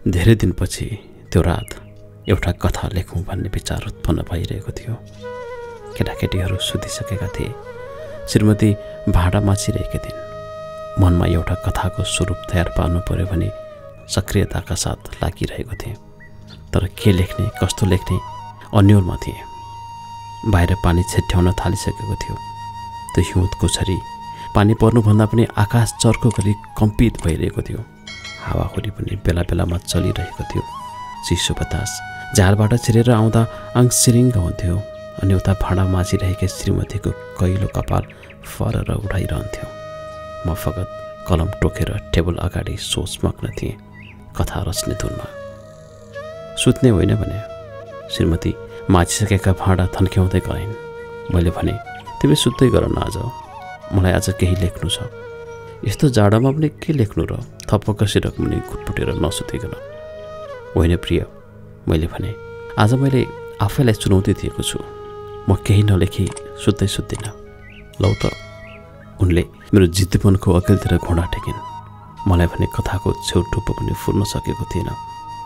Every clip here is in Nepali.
धेरै दिनपछि त्यो रात एउटा कथा लेखौँ भन्ने विचार उत्पन्न भइरहेको थियो। केटाकेटीहरू सुतिसकेका थिए। श्रीमती भाँडा माछिरहेकी थिइन्। मनमा एउटा कथाको स्वरूप तयार पार्नु पर्यो भने सक्रियताका साथ लागिरहेको थिएँ। तर के लेख्ने कस्तो लेख्ने अन्योलमा थिएँ। बाहिर पानी छेट्याउन थालिसकेको थियो। त्यो हिउँदको छरी पानी पर्नुभन्दा पनि आकाश चर्को गरी कम्पित भइरहेको थियो। हावाहुरी पनि बेला बेलामा चलिरहेको थियो। चिसो बतास झारबाट छिरेर आउँदा आङ सिरिङ्ग हुन्थ्यो अनि उता भाँडा माझिरहेकी श्रीमतीको कैलो कपाल फरर उठाइरहन्थ्यो। म फगत कलम टोकेर टेबल अगाडि सोचमग्न थिएँ, कथा रच्ने धुनमा। सुत्ने होइन भने श्रीमती माझिसकेका भाँडा थन्क्याउँदै गइन्। मैले भने, तिमी सुत्दै गर न, आज मलाई आज केही लेख्नु छ। यस्तो जाडोमा पनि के लेख्नु र? थपक्क सिरक मुनि घुटपुटेर नसुतिकन। होइन प्रिय, मैले भने, आज मैले आफैलाई चुनौती दिएको छु। म केही नलेखी सुत्दै सुत्दिनँ। लौ त। उनले मेरो जिद्दीपनको अघिल्तिर घोडा टेकिन्। मलाई भने कथाको छेउटुप्पो पनि फुर्न सकेको थिएन।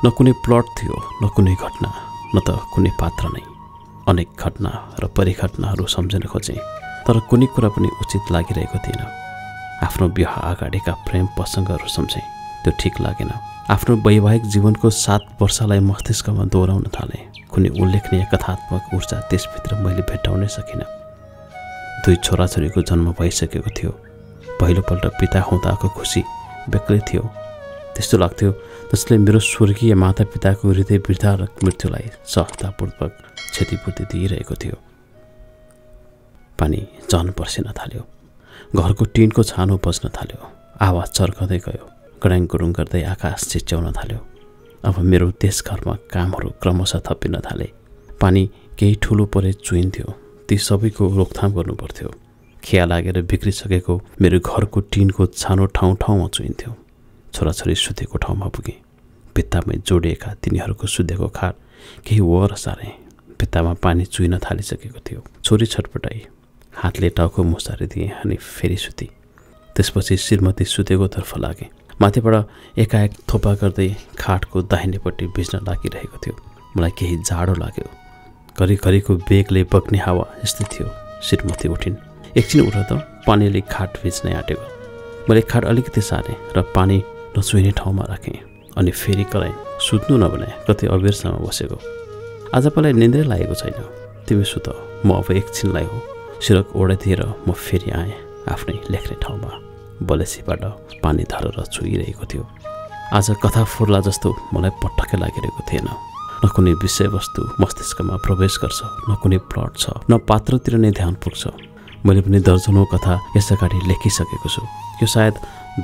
न कुनै प्लट थियो, न कुनै घटना, न त कुनै पात्र नै। अनेक घटना र परिघटनाहरू सम्झन खोजेँ, तर कुनै कुरा पनि उचित लागिरहेको थिएन। आफ्नो विवाह अगाडिका प्रेम प्रसङ्गहरू सम्झेँ, त्यो ठिक लागेन। आफ्नो वैवाहिक जीवनको 7 वर्षलाई मस्तिष्कमा दोहोऱ्याउन थालेँ। कुनै उल्लेखनीय कथात्मक ऊर्जा त्यसभित्र मैले भेट्टाउनै सकिनँ। 2 छोराछोरीको जन्म भइसकेको थियो। पहिलोपल्ट पिता हुँदाको खुसी बेग्लै थियो। त्यस्तो लाग्थ्यो जसले मेरो स्वर्गीय मातापिताको हृदय वृद्धा र मृत्युलाई सहजतापूर्वक क्षतिपूर्ति दिइरहेको थियो। पानी झन पर्सिन थाल्यो। घरको टिनको छानो बज्न थाल्यो। आवाज चर्कँदै गयो। गडाङ गुरुङ गर्दै आकाश चिच्याउन थाल्यो। अब मेरो देशघरमा कामहरू क्रमशः थपिन थाले। पानी केही ठुलो परे चुइन्थ्यो। ती सबैको रोकथाम गर्नुपर्थ्यो। खिया लागेर बिग्रिसकेको मेरो घरको टिनको छानो ठाउँ ठाउँमा चुइन्थ्यो। छोराछोरी सुतेको ठाउँमा पुगेँ। भित्तामै जोडिएका तिनीहरूको सुतेको खाट केही वर सारेँ। भित्तामा पानी चुइन थालिसकेको थियो। छोरी छटपटाई। हातले टाउको मुसारी दिएँ अनि फेरि सुती। त्यसपछि श्रीमती सुतेको तर्फ लागेँ। माथिबाट एकाएक थोपा गर्दै खाटको दाहिनेपट्टि भिज्न लागिरहेको थियो। मलाई केही जाडो लाग्यो। घरिघरिको बेगले बग्ने हावा यस्तै थियो। श्रीमती उठिन्। एकछिन उठ त, पानीले खाट भिज्नै आँटेको। मैले खाट अलिकति सारेँ र पानी नछुइने ठाउँमा राखेँ अनि फेरि कराएँ, सुत्नु नभने कति अबेरसम्म बसेको। आज मलाई निन्द्रै लागेको छैन। तिमी सुत, म अब एकछिनलाई हो। सिरक ओढाइदिएर म फेरि आएँ आफ्नै लेख्ने ठाउँमा। बलेसीबाट पानी धरेर चुइरहेको थियो। आज कथा फुर्ला जस्तो मलाई पटक्कै लागिरहेको थिएन। न कुनै विषयवस्तु मस्तिष्कमा प्रवेश गर्छ, न कुनै प्लट छ, न पात्रतिर नै ध्यान पुग्छ। मैले पनि दर्जनौँ कथा यसअगाडि लेखिसकेको छु। यो सायद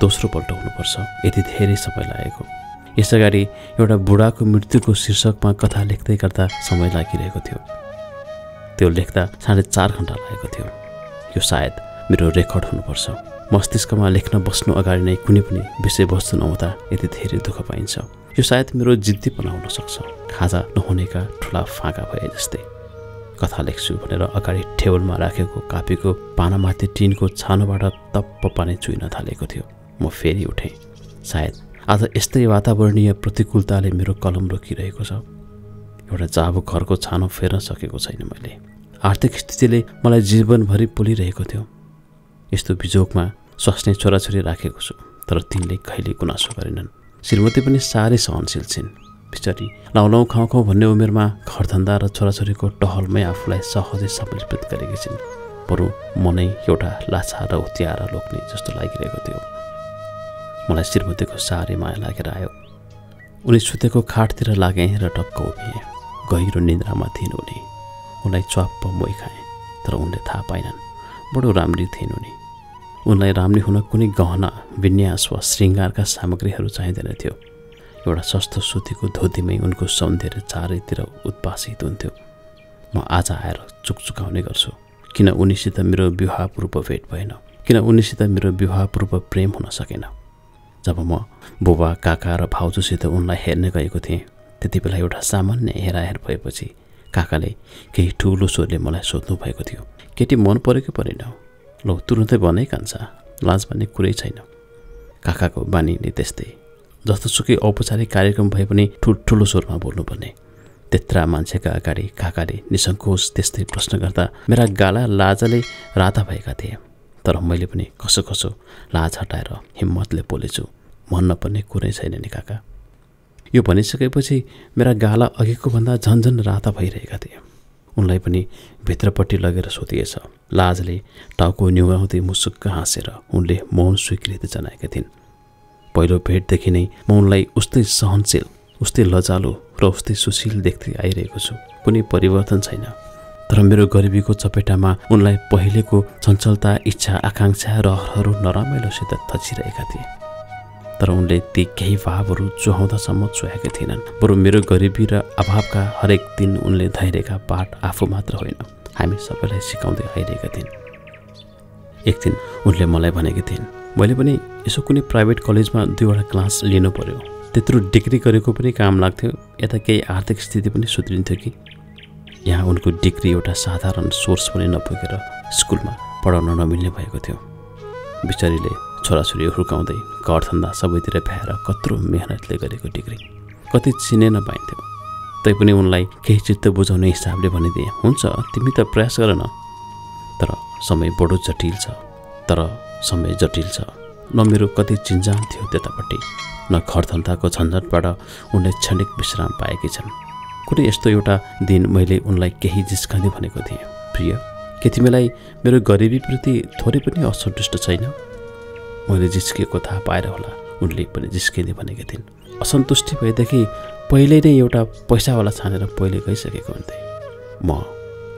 दोस्रो पल्ट हुनुपर्छ। यति धेरै समय लागेको। यसअगाडि एउटा बुढाको मृत्युको शीर्षकमा कथा लेख्दै गर्दा समय लागिरहेको थियो। त्यो लेख्दा 4.5 घण्टा लागेको थियो। यो सायद मेरो रेकर्ड हुनुपर्छ। मस्तिष्कमा लेख्न बस्नु अगाडि नै कुनै पनि विषयवस्तु नहुँदा यति धेरै दुःख पाइन्छ। यो सायद मेरो जिद्दीपना हुन सक्छ। खाजा नहुनेका ठुला फाँका भए जस्तै। कथा लेख्छु भनेर अगाडि टेबलमा राखेको कापीको पानामाथि टिनको छानोबाट तप्प पानी चुइन थालेको थियो। म फेरि उठेँ। सायद आज यस्तै वातावरणीय प्रतिकूलताले मेरो कलम रोकिरहेको छ। एउटा जाबो घरको छानो फेर्न सकेको छैन मैले। आर्थिक स्थितिले मलाई जीवनभरि पोलिरहेको थियो। यस्तो बिजोगमा स्वास्नी छोराछोरी राखेको छु, तर तिनले कहिले गुनासो गरेनन्। श्रीमती पनि साह्रै सहनशील छिन्। बिचरी लाउलाउ खाउँ खाउँ भन्ने उमेरमा घरधन्दा र छोराछोरीको टहलमै आफूलाई सहजै समर्पित गरेकी छिन्। बरु मनै एउटा लाछा र उत्याएर लोक्ने जस्तो लागिरहेको थियो। मलाई श्रीमतीको साह्रै माया लागेर आयो। उनी सुतेको खाटतिर लागेँ र टक्क उभिएँ। गहिरो निन्द्रामा थिइन् उनी। उनलाई च्वाप्प मोही खाएँ, तर उनले थाहा पाएनन्। बडो राम्री थिइन् उनी। उनलाई राम्री हुन कुनै गहना, विन्यास वा श्रृङ्गारका सामग्रीहरू चाहिँदैन थियो। एउटा सस्तो सुतीको धोतीमै उनको सौन्दर्य चारैतिर उद्भासित हुन्थ्यो। म आज आएर चुकचुकाउने गर्छु। किन उनीसित मेरो विवाहपूर्व भेट भएन? किन उनीसित मेरो विवाहपूर्व प्रेम हुन सकेन? जब म बुबा, काका र भाउजूसित उनलाई हेर्न गएको थिएँ, त्यति बेला एउटा सामान्य हेराहेर भएपछि काकाले केही ठुलो स्वरले मलाई सोध्नु भएको थियो, केटी मन परेको परेन? लौ तुरुन्तै भनै कान्छ, लाज भन्ने कुरै छैन। काकाको बानी नै त्यस्तै। जस्तोसुकै औपचारिक कार्यक्रम भए पनि ठुल्ठुलो स्वरमा बोल्नुपर्ने। त्यत्रा मान्छेका अगाडि काकाले निसङ्कोच त्यस्तै प्रश्न गर्दा मेरा गाला लाजले राता भएका थिए। तर मैले पनि कसो कसो लाज हटाएर हिम्मतले बोलेछु, भन्न पर्ने कुरै छैन नि काका। यो भनिसकेपछि मेरा गाला अघिको भन्दा झन्झन राता भइरहेका थिए। उनलाई पनि भित्रपट्टि लगेर सोधिएछ। लाजले टाउको न्युगाउँदै मुसुक्क हाँसेर उनले मौन स्वीकृति जनाएका थिइन्। पहिलो भेटदेखि नै म उनलाई उस्तै सहनशील, उस्तै लजालु र उस्तै सुशील देख्दै आइरहेको छु। कुनै परिवर्तन छैन। तर मेरो गरिबीको चपेटामा उनलाई पहिलेको चञ्चलता, इच्छा, आकाङ्क्षा, रहरहरू नरमाइलोसित थचिरहेका थिए। तर उनले ती केही भावहरू चुहाउँदासम्म चुहाएका थिएनन्। बरु मेरो गरिबी र अभावका हरेक दिन उनले धैर्यका पाठ आफू मात्र होइन, हामी सबैलाई सिकाउँदै आइरहेका थिइन्। एक दिन उनले मलाई भनेकी थिइन्, मैले पनि यसो कुनै प्राइभेट कलेजमा 2वटा क्लास लिनु पर्यो, त्यत्रो डिग्री गरेको पनि काम लाग्थ्यो, यता केही आर्थिक स्थिति पनि सुध्रिन्थ्यो कि। यहाँ उनको डिग्री एउटा साधारण सोर्स पनि नपुगेर स्कुलमा पढाउन नमिल्ने भएको थियो। बिचारीले छोराछोरी हुर्काउँदै घरधन्दा सबैतिर भ्याएर कत्रो मेहनतले गरेको डिग्री कति चिने नपाइन्थ्यो। तैपनि उनलाई केही चित्त बुझाउने हिसाबले भनिदिए, हुन्छ तिमी त प्रयास गर न। तर समय बडो जटिल छ, न मेरो कति चिन्जान थियो त्यतापट्टि, न घरधन्दाको झन्झटबाट उनले क्षणिक विश्राम पाएकी छन्। कुनै यस्तो एउटा दिन मैले उनलाई केही जिस्काँदै भनेको थिएँ, प्रिय के तिमीलाई मेरो गरिबीप्रति थोरै पनि असन्तुष्ट छैन? मैले जिस्किएको थाहा पाएर होला उनले पनि जिस्किँदै भनेकी थिइन्, असन्तुष्टि भएदेखि पहिले नै एउटा पैसावाला छानेर पहिले गइसकेको हुन्थे। म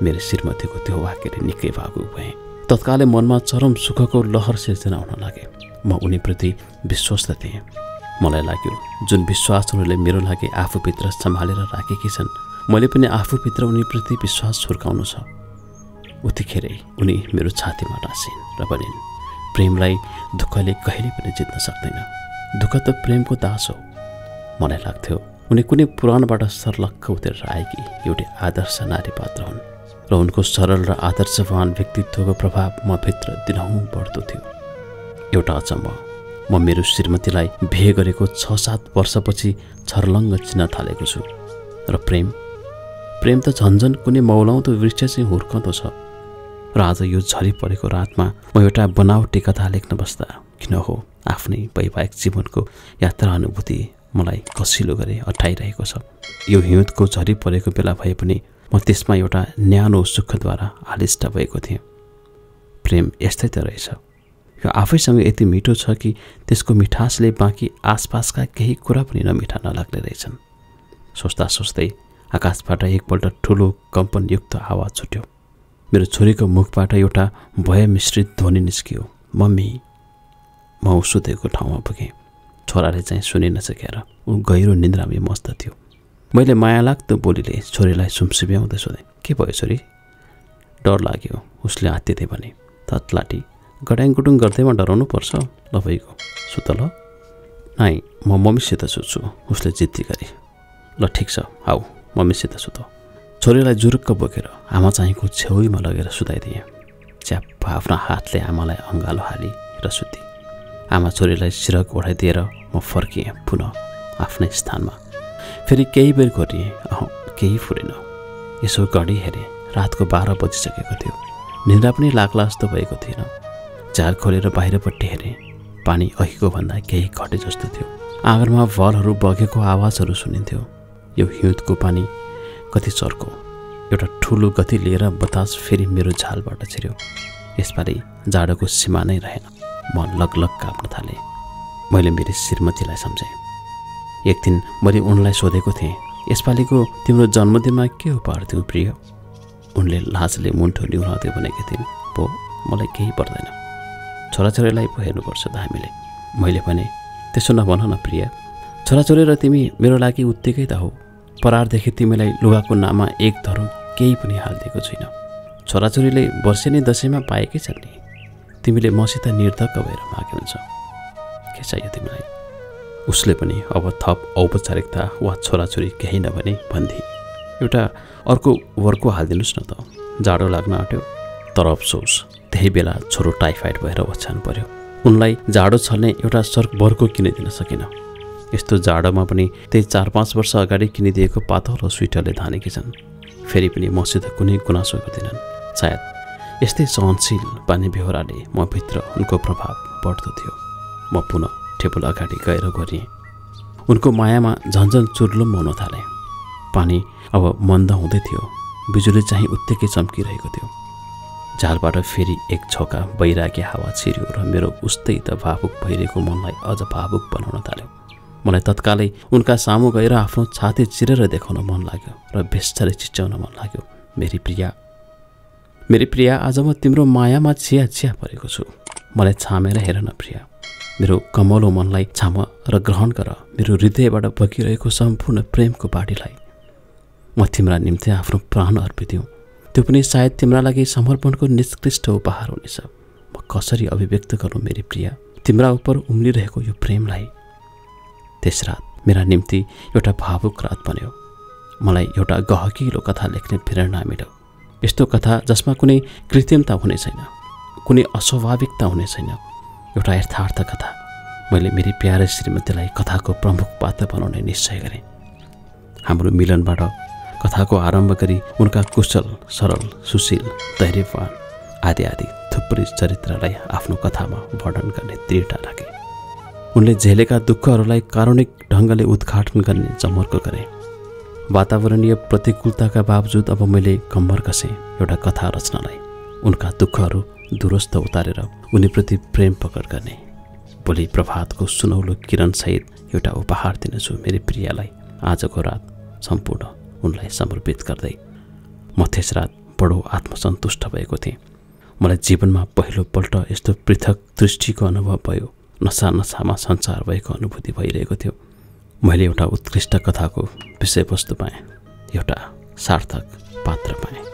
मेरो श्रीमतीको त्यो वाक्यले निकै भावुक भएँ। तत्कालै मनमा चरम सुखको लहर सिर्जना हुन लागे। म उनीप्रति विश्वस्त थिएँ। मलाई लाग्यो जुन विश्वास उनीहरूले मेरो लागि आफूभित्र सम्हालेर राखेकी छन्, मैले पनि आफूभित्र उनीप्रति विश्वास हुर्काउनु छ। उतिखेरै उनी मेरो छातीमा टाँसिन् र भनिन्, प्रेमलाई दुःखले कहिले पनि जित्न सक्दैन। दुःख त प्रेमको दास हो। मलाई लाग्थ्यो उनी कुनै पुराणबाट सर्लक्क उतेर आएकी एउटी आदर्श नारी पात्र हुन् र उनको सरल र आदर्शवान व्यक्तित्वको प्रभाव म भित्र दिनहुँ बढ्दो थियो। एउटा अचम्म, म मेरो श्रीमतीलाई बिहे गरेको 6-7 वर्षपछि छर्लङ्ग चिन्न थालेको छु। र प्रेम त झन्झन कुनै मौलाउँदो वृक्ष चाहिँ हुर्कँदो छ। र आज यो झरी परेको रातमा म एउटा बनावटी कथा लेख्न बस्दा किन हो आफ्नै वैवाहिक जीवनको यात्रा अनुभूति मलाई कसिलो गरी अटाइरहेको छ। यो हिउँदको झरी परेको बेला भए पनि म त्यसमा एउटा न्यानो सुखद्वारा आलिष्ट भएको थिएँ। प्रेम यस्तै त रहेछ। यो आफैसँग यति मिठो छ कि त्यसको मिठासले बाँकी आसपासका केही कुरा पनि नमिठा नलाग्ने रहेछन्। सोच्दा सोच्दै आकाशबाट एकपल्ट ठुलो कम्पनयुक्त आवाज छुट्यो। मेरो छोरीको मुखबाट एउटा भय मिश्रित ध्वनि निस्कियो, मम्मी। म सुतेको ठाउँमा पुगेँ। छोराले चाहिँ सुनि नसकेर ऊ गहिरो निन्द्रामै मस्त थियो। मैले माया लाग्दो बोलीले छोरीलाई सुमसुम्याउँदै सोधेँ, के भयो छोरी? डर लाग्यो, उसले आत्तिँदै भने। तत्लाटी गड्याङगुडुङ गर्दैमा डराउनु पर्छ, ल भइगयो सुत ल। नाइ, म मम्मीसित सुत्छु, उसले जिद्दी गरे। ल ठिक छ, आऊ मम्मीसित सुत। छोरीलाई जुरुक्क बोकेर आमा चाहिँको छेउमा लगेर सुताइदिएँ। च्याप्प आफ्नो हातले आमालाई अँगालो हाली र सुती। आमा छोरीलाई सिरक ओढाइदिएर म फर्किएँ पुनः आफ्नै स्थानमा। फेरि केही बेर गरिएँ, केही फुरेन। यसो घडी हेरेँ, रातको 12 बजिसकेको थियो। निन्द्रा पनि लाग्ला जस्तो भएको थिएन। झाल खोलेर बाहिरपट्टि हेरेँ, पानी अघिको भन्दा केही घटे जस्तो थियो। आँगनमा भलहरू बगेको आवाजहरू सुनिन्थ्यो। यो हिउँदको पानी कति चर्को, एउटा ठुलो गति लिएर बतास फेरि मेरो झालबाट छिर्यो। यसपालि जाडोको सीमा नै रहेन। म लगलग काप्न थालेँ। मैले मेरो श्रीमतीलाई सम्झेँ। एक दिन मैले उनलाई सोधेको थिएँ, यसपालिको तिम्रो जन्मदिनमा के उपहार दिउँ प्रिय? उनले लाजले मुन्टो निहुराउँदै भनेकी थिइन्, पो मलाई केही पर्दैन, छोराछोरीलाई पो हेर्नुपर्छ त हामीले। मैले भने, त्यसो नभन न प्रिय, छोराछोरी र तिमी मेरो लागि उत्तिकै त हो। परारदेखि तिमीलाई लुगाको नाममा एक धरो केही पनि हालिदिएको छैन। छोराछोरीले वर्षेनी दसैँमा पाएकै छन् नि, तिमीले मसित निर्धक्क भएर मागे हुन्छ। के चाहियो तिमीलाई? उसले पनि अब थप औपचारिकता वा छोराछोरी केही नभने भन्थे, एउटा अर्को वरको हालिदिनुहोस् न त, जाडो लाग्न आँट्यो। तर अफसोस त्यही बेला छोरो टाइफाइड भएर ओछ्यान पर्यो। उनलाई जाडो छल्ने एउटा सर्क बर्को किनिदिन सकिन। यस्तो जाडोमा पनि त्यही 4-5 वर्ष अगाडि किनिदिएको पातलो स्वेटरले धानेकी छन्। फेरि पनि मसित कुनै गुनासो गर्दैनन्। सायद यस्तै सहनशील बानी बेहोराले म भित्र उनको प्रभाव बढ्दो थियो। म पुनः टेबल अगाडि गएर गरिएँ। उनको मायामा झन्झन चुर्लुम हुन थालेँ। पानी अब मन्द हुँदै थियो। बिजुली चाहिँ उत्तिकै चम्किरहेको थियो। झालबाट फेरि एक झोका बैरागी हावा छिर्यो र मेरो उस्तै त भावुक भइरहेको मनलाई अझ भावुक बनाउन थाल्यो। मलाई तत्कालै उनका सामु गएर आफ्नो छाती चिरेर देखाउन मन लाग्यो र बेस्टरी चिच्याउन मन लाग्यो। मेरी प्रिया, आज म तिम्रो मायामा छिया छिया परेको छु। मलाई छामेर हेर न प्रिया। मेरो कमलो मनलाई छाम र ग्रहण गर मेरो हृदयबाट बगिरहेको सम्पूर्ण प्रेमको बाढीलाई। म तिम्रा निम्ति आफ्नो प्राण अर्पिदिउँ। त्यो पनि सायद तिम्रा लागि समर्पणको निष्कृष्ट उपहार हुनेछ। म कसरी अभिव्यक्त गरौँ मेरी प्रिया तिम्रा उपर उम्लिरहेको यो प्रेमलाई। त्यस रात मेरा निम्ति एउटा भावुक रात बन्यो। मलाई एउटा गहकिलो कथा लेख्ने प्रेरणा मिल्यो। यस्तो कथा जसमा कुनै कृत्रिमता हुने छैन, कुनै अस्वाभाविकता हुने छैन, एउटा यथार्थ कथा। मैले मेरी प्यारे श्रीमतीलाई कथाको प्रमुख पात्र बनाउने निश्चय गरेँ। हाम्रो मिलनबाट कथाको आरम्भ गरी उनका कुशल, सरल, सुशील, धैर्यवान आदि आदि थुप्रै चरित्रलाई आफ्नो कथामा वर्णन गर्ने दृढता राखे। उनले झेलेका दुःखहरूलाई कारुणिक ढङ्गले उद्घाटन गर्ने जमर्को गरे। वातावरणीय प्रतिकूलताका बावजुद अब मैले कम्मर कसेँ एउटा कथा रचनालाई। उनका दुःखहरू दुरस्त उतारेर उनीप्रति प्रेम प्रकट गर्ने। भोलि प्रभातको सुनौलो किरणसहित एउटा उपहार दिनेछु मेरी प्रियालाई। आजको रात सम्पूर्ण उनलाई समर्पित गर्दै म त्यस रात बडो आत्मसन्तुष्ट भएको थिएँ। मलाई जीवनमा पहिलोपल्ट यस्तो पृथक दृष्टिको अनुभव भयो। नसामा सञ्चार भएको अनुभूति भइरहेको थियो। मैले एउटा उत्कृष्ट कथाको विषयवस्तु पाएँ, एउटा सार्थक पात्र पाएँ।